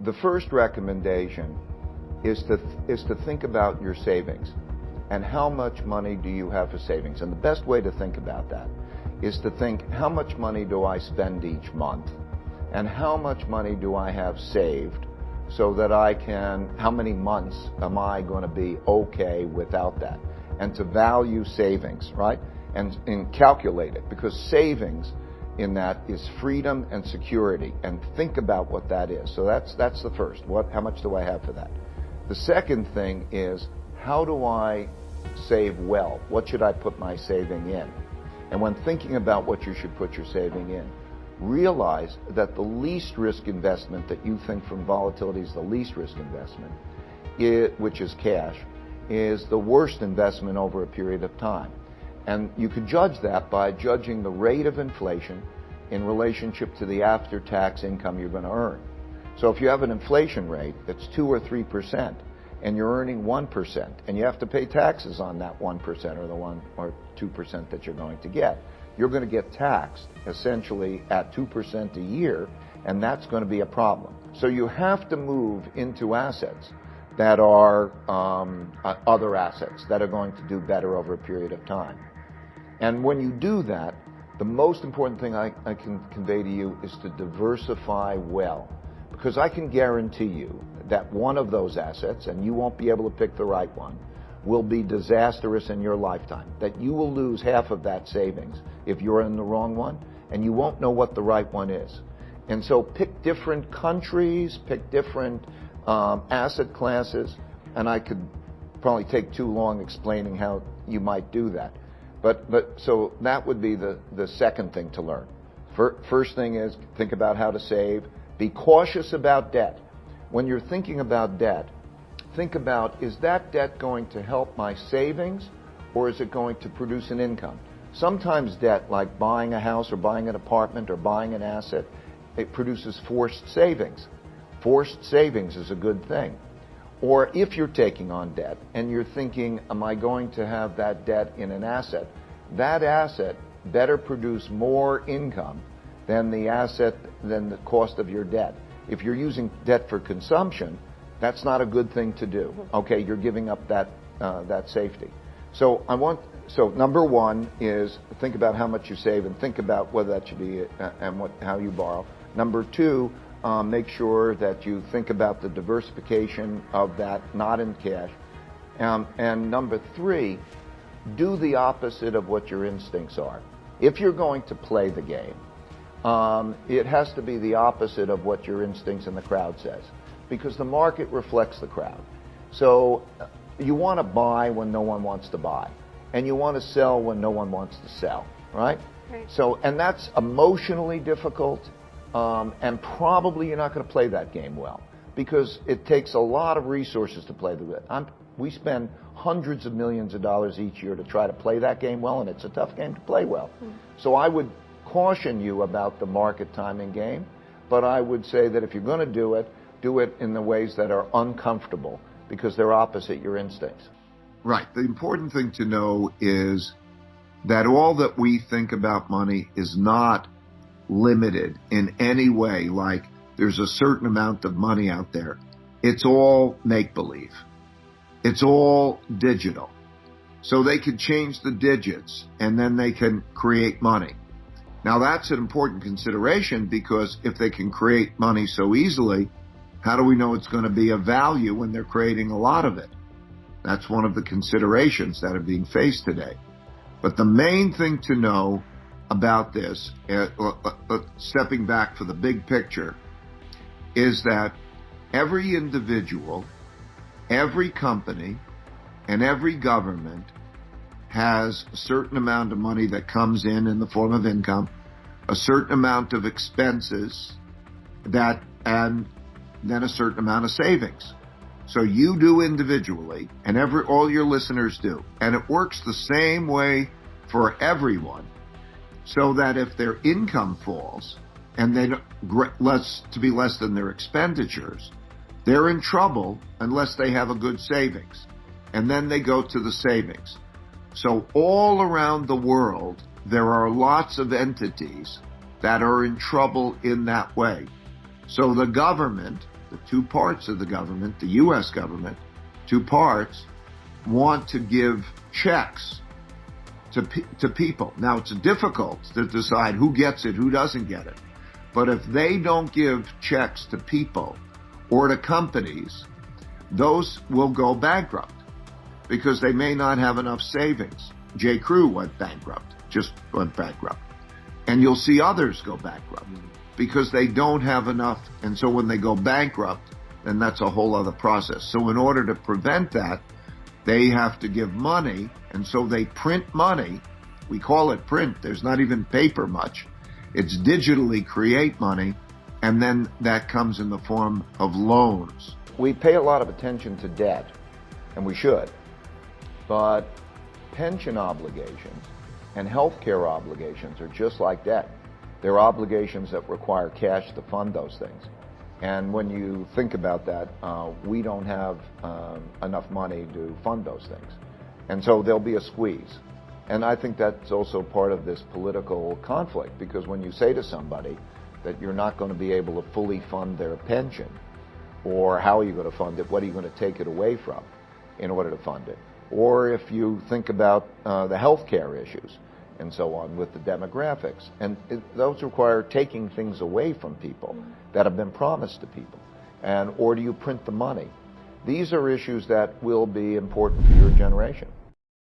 the first recommendation is to think about your savings and how much money do you have for savings. And the best way to think about that is to think, how much money do I spend each month? And how much money do I have saved so that I can, how many months am I going to be okay without that? And to value savings, right? And calculate it, because savings in that is freedom and security, and think about what that is. So that's the first. How much do I have for that? The second thing is, how do I save well? What should I put my saving in? And when thinking about what you should put your saving in, realize that the least risk investment that you think from volatility is the least risk investment, which is cash, is the worst investment over a period of time. And you could judge that by judging the rate of inflation in relationship to the after-tax income you're going to earn. So if you have an inflation rate that's 2 or 3%, and you're earning 1%, and you have to pay taxes on that 1% or the 1 or 2% that you're going to get, you're going to get taxed essentially at 2% a year, and that's going to be a problem. So you have to move into assets that are other assets that are going to do better over a period of time. And when you do that, the most important thing I can convey to you is to diversify well. Because I can guarantee you that one of those assets, and you won't be able to pick the right one, will be disastrous in your lifetime. That you will lose half of that savings if you're in the wrong one, and you won't know what the right one is. And so pick different countries, pick different asset classes, and I could probably take too long explaining how you might do that. But so that would be the second thing to learn. First thing is think about how to save. Be cautious about debt. When you're thinking about debt, think about, is that debt going to help my savings, or is it going to produce an income? Sometimes debt, like buying a house or buying an apartment or buying an asset, it produces forced savings. Forced savings is a good thing. Or if you're taking on debt and you're thinking, am I going to have that debt in an asset? That asset better produce more income than the cost of your debt. If you're using debt for consumption, that's not a good thing to do. Okay, you're giving up that safety. So number one is think about how much you save and think about whether that should be how you borrow. Number two, make sure that you think about the diversification of that, not in cash. And number three, do the opposite of what your instincts are. If you're going to play the game, it has to be the opposite of what your instincts and the crowd says, because the market reflects the crowd. So you want to buy when no one wants to buy, and you want to sell when no one wants to sell, right? Right. So, and that's emotionally difficult, and probably you're not going to play that game well, because it takes a lot of resources to play the game. We spend hundreds of millions of dollars each year to try to play that game well, and it's a tough game to play well. So I would caution you about the market timing game, but I would say that if you're going to do it in the ways that are uncomfortable, because they're opposite your instincts. Right. The important thing to know is that all that we think about money is not limited in any way, like there's a certain amount of money out there. It's all make-believe. It's all digital. So they can change the digits and then they can create money. Now that's an important consideration, because if they can create money so easily, how do we know it's going to be of value when they're creating a lot of it? That's one of the considerations that are being faced today. But the main thing to know about this, stepping back for the big picture, is that every individual, every company, and every government has a certain amount of money that comes in the form of income, a certain amount of expenses, and then a certain amount of savings. So you do individually, and all your listeners do. And it works the same way for everyone, so that if their income falls and they to be less than their expenditures, they're in trouble unless they have a good savings. And then they go to the savings. So all around the world, there are lots of entities that are in trouble in that way. So the government, the two parts of the government, the U.S. government, two parts, want to give checks to people. Now, it's difficult to decide who gets it, who doesn't get it. But if they don't give checks to people or to companies, those will go bankrupt because they may not have enough savings. J. Crew went bankrupt, just went bankrupt. And you'll see others go bankrupt because they don't have enough. And so when they go bankrupt, then that's a whole other process. So in order to prevent that, they have to give money, and so they print money. We call it print. There's not even paper much. It's digitally create money, and then that comes in the form of loans. We pay a lot of attention to debt, and we should, but pension obligations and health care obligations are just like debt. They're obligations that require cash to fund those things. And when you think about that, we don't have enough money to fund those things. And so there'll be a squeeze. And I think that's also part of this political conflict, because when you say to somebody that you're not going to be able to fully fund their pension, or how are you going to fund it, what are you going to take it away from in order to fund it? Or if you think about the health care issues and so on with the demographics, and those require taking things away from people that have been promised to people, or do you print the money? These are issues that will be important for your generation.